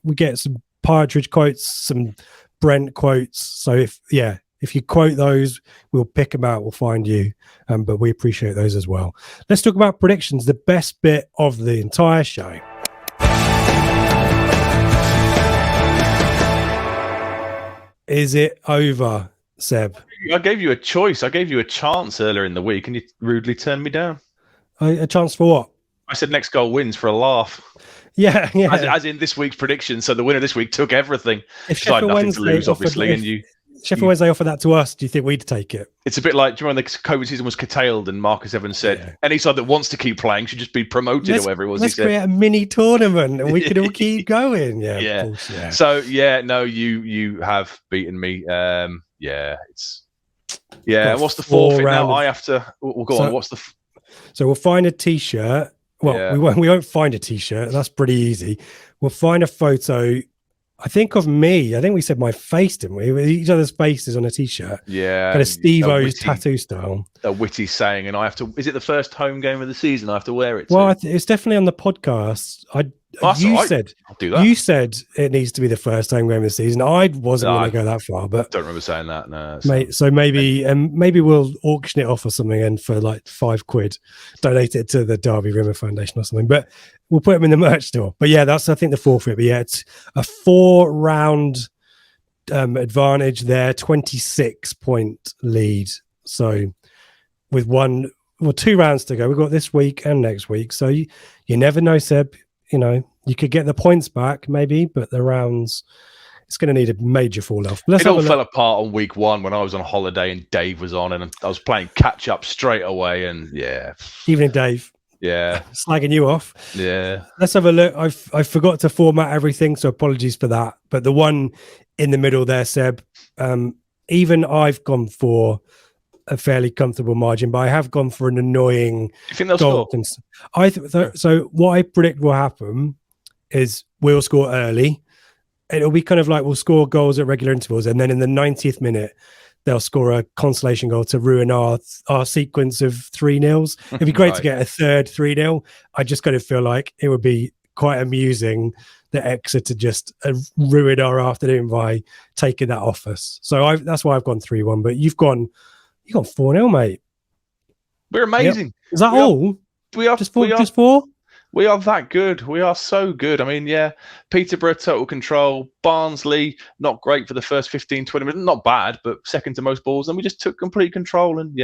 we get some Partridge quotes, some Brent quotes. So if you quote those, we'll pick them out. We'll find you, but we appreciate those as well. Let's talk about predictions, the best bit of the entire show. Is it over, Seb? I gave you a choice. I gave you a chance earlier in the week, and you rudely turned me down. A chance for what? I said next goal wins for a laugh. Yeah. As in this week's prediction. So the winner this week took everything. If Sheffield had nothing to lose, obviously, Sheffield Wednesday offered that to us, do you think we'd take it? It's a bit like, do you remember when the COVID season was curtailed and Marcus Evans said, any side that wants to keep playing should just be promoted or whatever it was. Let's create a mini tournament and we can all keep going. Yeah. Of course, yeah. So, no, you have beaten me. And what's the forfeit now? I have to, we'll go on. What's the... So we'll find a T-shirt. Well, we won't find a T-shirt. That's pretty easy. We'll find a photo, I think, of me. I think we said my face, didn't we? Each other's faces on a T-shirt. Yeah. Kind of Steve-O's tattoo style. A witty saying, and I have to... Is it the first home game of the season? I have to wear it. Well, it's definitely on the podcast. I'll do that. You said it needs to be the first home game of the season. I wasn't going to go that far, but don't remember saying that. No. So maybe we'll auction it off or something, and for like £5, donate it to the Derby Rimmer Foundation or something. But we'll put them in the merch store. But yeah, that's I think the forfeit. But yeah, it's a 4-round advantage there, 26-point lead. So with 2 rounds to go, we've got this week and next week. So you never know, Seb. You know, you could get the points back maybe, but the rounds, it's going to need a major fall off. It all fell apart on week 1 when I was on holiday and Dave was on, and I was playing catch up straight away. And evening, Dave. Yeah, slagging you off. Yeah, let's have a look. I forgot to format everything, so apologies for that. But the one in the middle there, Seb, even I've gone for a fairly comfortable margin, but I have gone for an annoying goal. So what I predict will happen is we'll score early. It'll be kind of like we'll score goals at regular intervals, and then in the 90th minute they'll score a consolation goal to ruin our sequence of 3-0s. It'd be great to get a third 3-0. I just kind of feel like it would be quite amusing that Exeter just ruin our afternoon by taking that off us. So that's why I've gone 3-1. But you've gone 4-0, mate. We're amazing. Yep. Is that all? We are just 4. We are that good. We are so good. I mean, Peterborough, total control. Barnsley, not great for the first 15, 20 minutes. Not bad, but second to most balls. And we just took complete control. And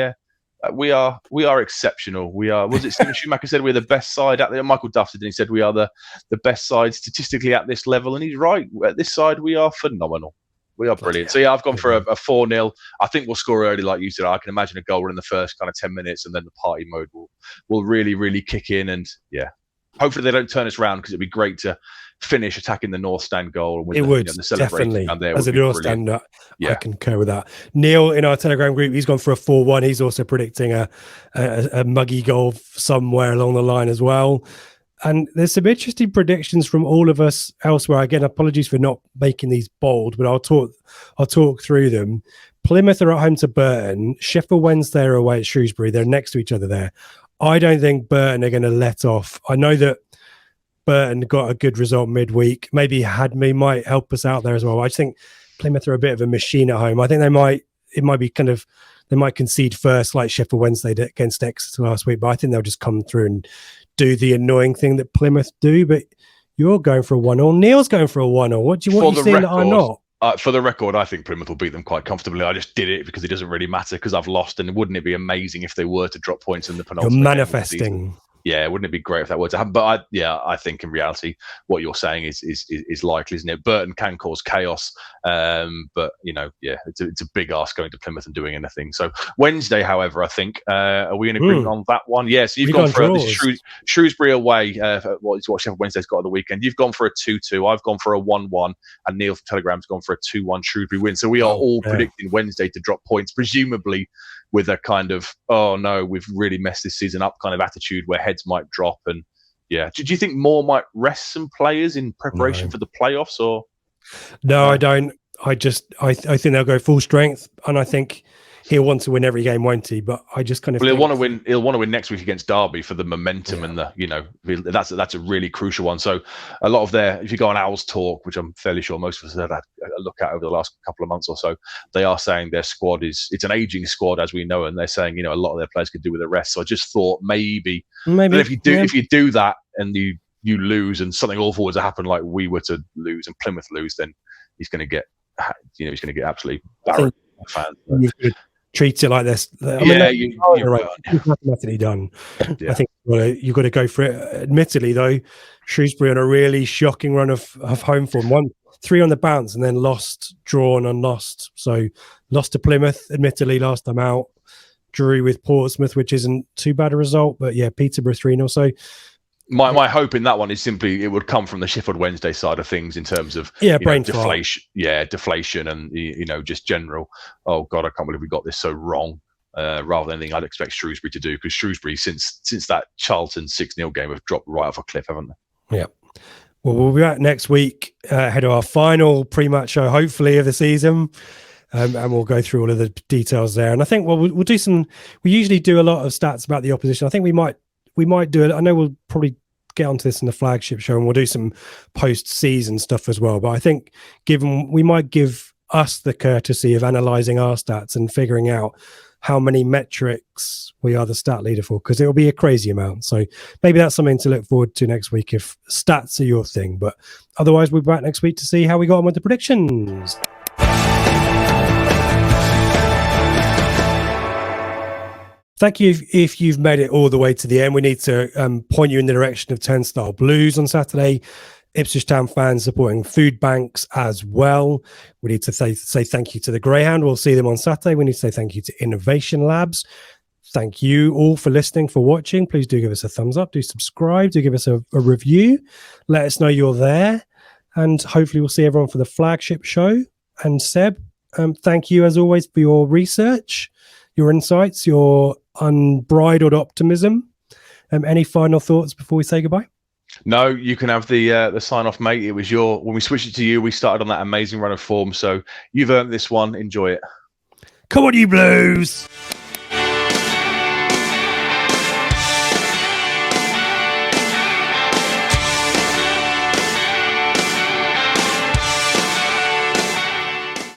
we are exceptional. We are. Was it Stephen Schumacher said we're the best side at the? Michael Duff did, and he said we are the best side statistically at this level. And he's right. At this side, we are phenomenal. We are brilliant. So I've gone for a 4-0. I think we'll score early, like you said. I can imagine a goal in the first kind of 10 minutes, and then the party mode will really, really kick in. And hopefully they don't turn us around, because it'd be great to finish attacking the North Stand goal. It would the definitely as a North Stand. I concur with that. Neil in our Telegram group, he's gone for a 4-1. He's also predicting a muggy goal somewhere along the line as well. And there's some interesting predictions from all of us elsewhere. Again, apologies for not making these bold, but I'll talk through them. Plymouth are at home to Burton. Sheffield Wednesday are away at Shrewsbury. They're next to each other there. I don't think Burton are going to let off. I know that Burton got a good result midweek. Maybe Hadme might help us out there as well. I just think Plymouth are a bit of a machine at home. I think they might concede first, like Sheffield Wednesday did against Exeter last week, but I think they'll just come through and do the annoying thing that Plymouth do. But you're going for a 1-1. Neil's going for a 1-1. What are you saying that I'm not? For the record, I think Plymouth will beat them quite comfortably. I just did it because it doesn't really matter because I've lost. And wouldn't it be amazing if they were to drop points in the penultimate? You're manifesting. Yeah, wouldn't it be great if that were to happen? But I think in reality, what you're saying is likely, isn't it? Burton can cause chaos, but it's a big ask going to Plymouth and doing anything. So Wednesday, however, I think are we going to bring on that one? Yeah. So you've gone for Shrewsbury away. What Sheffield Wednesday's got on the weekend. You've gone for a 2-2. I've gone for a 1-1, and Neil from Telegram's gone for a 2-1 Shrewsbury win. So we are all predicting Wednesday to drop points, presumably with a kind of, oh no, we've really messed this season up kind of attitude where heads might drop. And do you think Moore might rest some players in preparation for the playoffs? Or no, I don't. I think they'll go full strength, and I think he'll want to win every game, won't he? But I just kind of he'll want to win. He'll want to win next week against Derby for the momentum and that's a really crucial one. So a lot of if you go on Owls Talk, which I'm fairly sure most of us have had a look at over the last couple of months or so, they are saying their squad it's an aging squad as we know, and they're saying a lot of their players could do with a rest. So I just thought maybe if you do that and you lose and something awful was to happen, like we were to lose and Plymouth lose, then he's going to get absolutely barren fans. Treat it like this. You've mathematically done. Yeah. I think you've got to go for it. Admittedly, though, Shrewsbury on a really shocking run of home form. 3 on the bounce and then lost, drawn and lost. So lost to Plymouth, admittedly, last time out. Drew with Portsmouth, which isn't too bad a result. But yeah, Peterborough 3-0. So my hope in that one is simply it would come from the Sheffield Wednesday side of things in terms of deflation, deflation, and just general. Oh God, I can't believe we got this so wrong. Rather than anything I'd expect Shrewsbury to do, because Shrewsbury since that Charlton 6-0 game have dropped right off a cliff, haven't they? Yeah. Well, we'll be back next week ahead of our final pre-match show, hopefully, of the season. And we'll go through all of the details there. And I think we'll do some. We usually do a lot of stats about the opposition. I think we might do it. I know we'll probably get onto this in the flagship show, and we'll do some post-season stuff as well. But I think we might give us the courtesy of analysing our stats and figuring out how many metrics we are the stat leader for, because it'll be a crazy amount. So maybe that's something to look forward to next week if stats are your thing. But otherwise, we'll be back next week to see how we got on with the predictions. Thank you if you've made it all the way to the end. We need to point you in the direction of Turnstile Blues on Saturday. Ipswich Town fans supporting food banks as well. We need to say thank you to the Greyhound. We'll see them on Saturday. We need to say thank you to Innovation Labs. Thank you all for listening, for watching. Please do give us a thumbs up. Do subscribe. Do give us a review. Let us know you're there. And hopefully we'll see everyone for the flagship show. And Seb, thank you as always for your research, your insights, your unbridled optimism. Any final thoughts before we say goodbye? No, you can have the sign off, mate. It was when we switched it to you, we started on that amazing run of form. So you've earned this one. Enjoy it. Come on, you Blues.